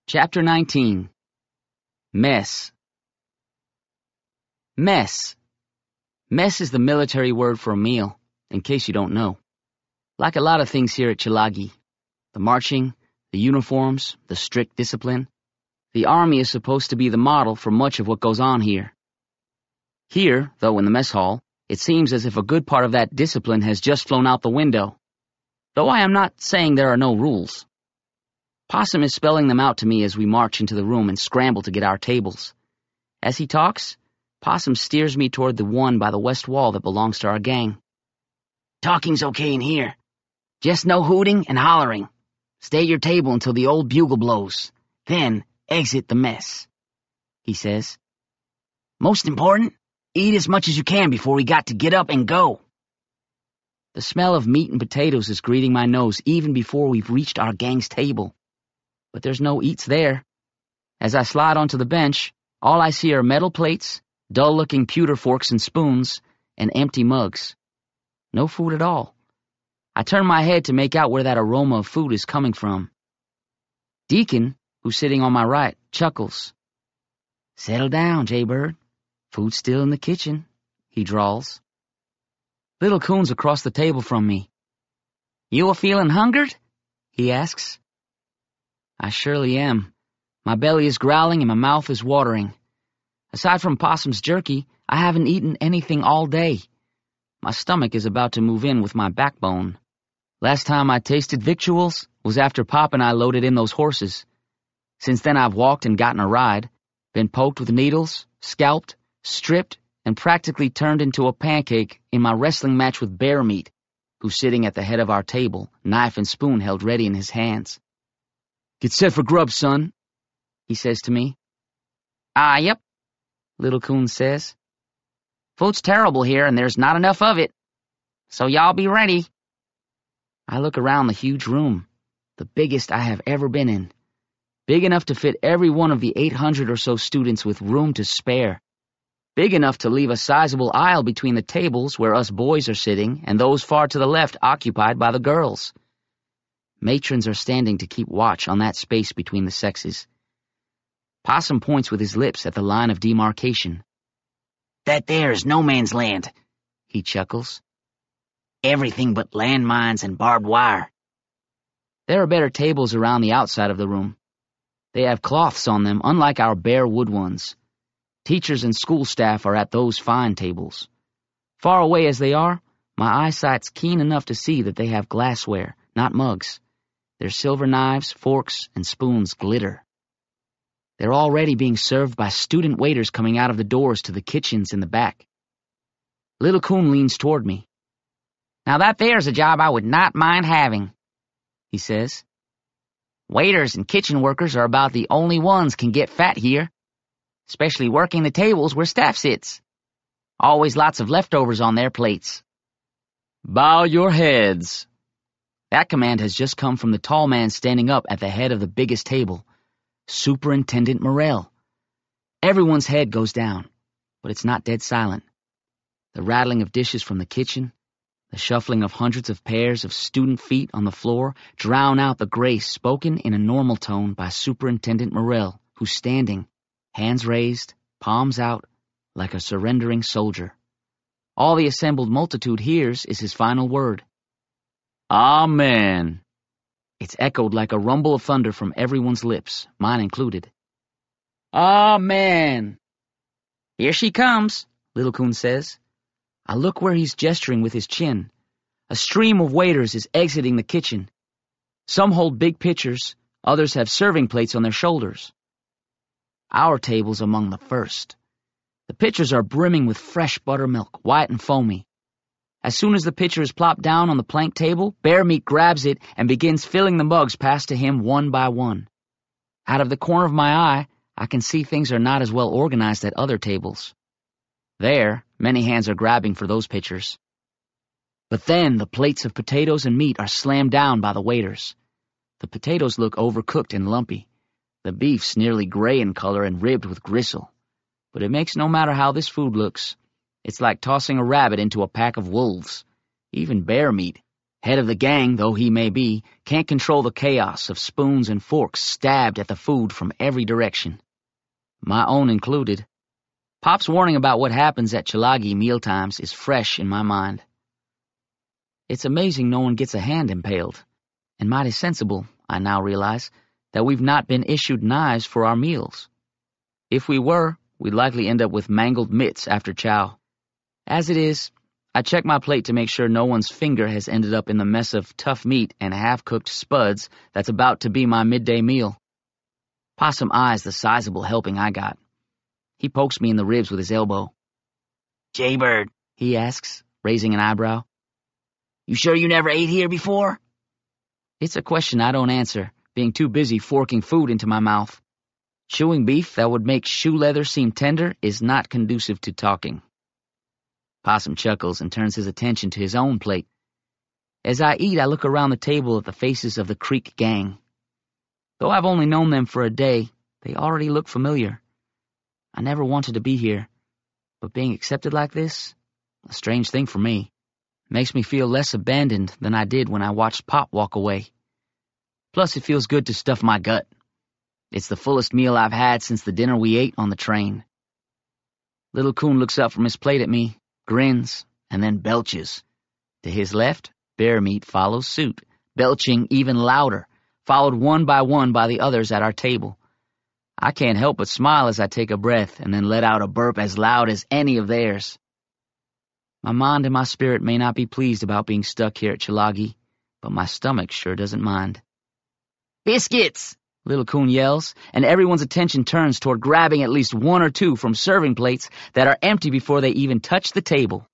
Chapter 19. Mess. Mess. Mess is the military word for a meal, in case you don't know. Like a lot of things here at Chilagi, the marching, the uniforms, the strict discipline, the Army is supposed to be the model for much of what goes on here. Here, though in the mess hall, it seems as if a good part of that discipline has just flown out the window. Though I am not saying there are no rules. Possum is spelling them out to me as we march into the room and scramble to get our tables. As he talks, Possum steers me toward the one by the west wall that belongs to our gang. "Talking's okay in here. Just no hooting and hollering. Stay at your table until the old bugle blows. Then exit the mess," he says. "Most important, eat as much as you can before we got to get up and go." The smell of meat and potatoes is greeting my nose even before we've reached our gang's table. But there's no eats there. As I slide onto the bench, all I see are metal plates, dull-looking pewter forks and spoons, and empty mugs. No food at all. I turn my head to make out where that aroma of food is coming from. Deacon, who's sitting on my right, chuckles. "Settle down, Jaybird. Food's still in the kitchen," he drawls. Little Coon's across the table from me. "You a feeling hungered?" he asks. I surely am. My belly is growling and my mouth is watering. Aside from Possum's jerky, I haven't eaten anything all day. My stomach is about to move in with my backbone. Last time I tasted victuals was after Pop and I loaded in those horses. Since then I've walked and gotten a ride, been poked with needles, scalped, stripped, and practically turned into a pancake in my wrestling match with Bear Meat, who's sitting at the head of our table, knife and spoon held ready in his hands. "Get set for grub, son," he says to me. Yep," Little Coon says. "Food's terrible here and there's not enough of it. So y'all be ready." I look around the huge room, the biggest I have ever been in. Big enough to fit every one of the 800 or so students with room to spare. Big enough to leave a sizable aisle between the tables where us boys are sitting and those far to the left occupied by the girls. Matrons are standing to keep watch on that space between the sexes. Possum points with his lips at the line of demarcation. "That there is no man's land," he chuckles. "Everything but landmines and barbed wire." There are better tables around the outside of the room. They have cloths on them, unlike our bare wood ones. Teachers and school staff are at those fine tables. Far away as they are, my eyesight's keen enough to see that they have glassware, not mugs. Their silver knives, forks, and spoons glitter. They're already being served by student waiters coming out of the doors to the kitchens in the back. Little Coon leans toward me. "Now that there's a job I would not mind having," he says. "Waiters and kitchen workers are about the only ones can get fat here, especially working the tables where staff sits. Always lots of leftovers on their plates." "Bow your heads." That command has just come from the tall man standing up at the head of the biggest table, Superintendent Morrell. Everyone's head goes down, but it's not dead silent. The rattling of dishes from the kitchen, the shuffling of hundreds of pairs of student feet on the floor drown out the grace spoken in a normal tone by Superintendent Morrell, who's standing, hands raised, palms out, like a surrendering soldier. All the assembled multitude hears is his final word. "Amen." It's echoed like a rumble of thunder from everyone's lips, mine included. "Amen." "Here she comes," Little Coon says. I look where he's gesturing with his chin. A stream of waiters is exiting the kitchen. Some hold big pitchers, others have serving plates on their shoulders. Our table's among the first. The pitchers are brimming with fresh buttermilk, white and foamy. As soon as the pitcher is plopped down on the plank table, Bear Meat grabs it and begins filling the mugs passed to him one by one. Out of the corner of my eye, I can see things are not as well organized at other tables. There, many hands are grabbing for those pitchers. But then the plates of potatoes and meat are slammed down by the waiters. The potatoes look overcooked and lumpy. The beef's nearly gray in color and ribbed with gristle. But it makes no matter how this food looks. It's like tossing a rabbit into a pack of wolves. Even Bear Meat, Head of the gang, though he may be, can't control the chaos of spoons and forks stabbed at the food from every direction. My own included. Pop's warning about what happens at Chilagi mealtimes is fresh in my mind. It's amazing no one gets a hand impaled, and mighty sensible, I now realize, that we've not been issued knives for our meals. If we were, we'd likely end up with mangled mitts after chow. As it is, I check my plate to make sure no one's finger has ended up in the mess of tough meat and half-cooked spuds that's about to be my midday meal. Possum eyes the sizable helping I got. He pokes me in the ribs with his elbow. "Jaybird," he asks, raising an eyebrow. "You sure you never ate here before?" It's a question I don't answer, being too busy forking food into my mouth. Chewing beef that would make shoe leather seem tender is not conducive to talking. Possum chuckles and turns his attention to his own plate. As I eat, I look around the table at the faces of the Creek gang. Though I've only known them for a day, they already look familiar. I never wanted to be here, but being accepted like this, a strange thing for me, makes me feel less abandoned than I did when I watched Pop walk away. Plus, it feels good to stuff my gut. It's the fullest meal I've had since the dinner we ate on the train. Little Coon looks up from his plate at me, grins, and then belches. To his left, Bear Meat follows suit, belching even louder, followed one by the others at our table. I can't help but smile as I take a breath and then let out a burp as loud as any of theirs. My mind and my spirit may not be pleased about being stuck here at Chilagi, but my stomach sure doesn't mind. "Biscuits!" Little Coon yells, and everyone's attention turns toward grabbing at least one or two from serving plates that are empty before they even touch the table.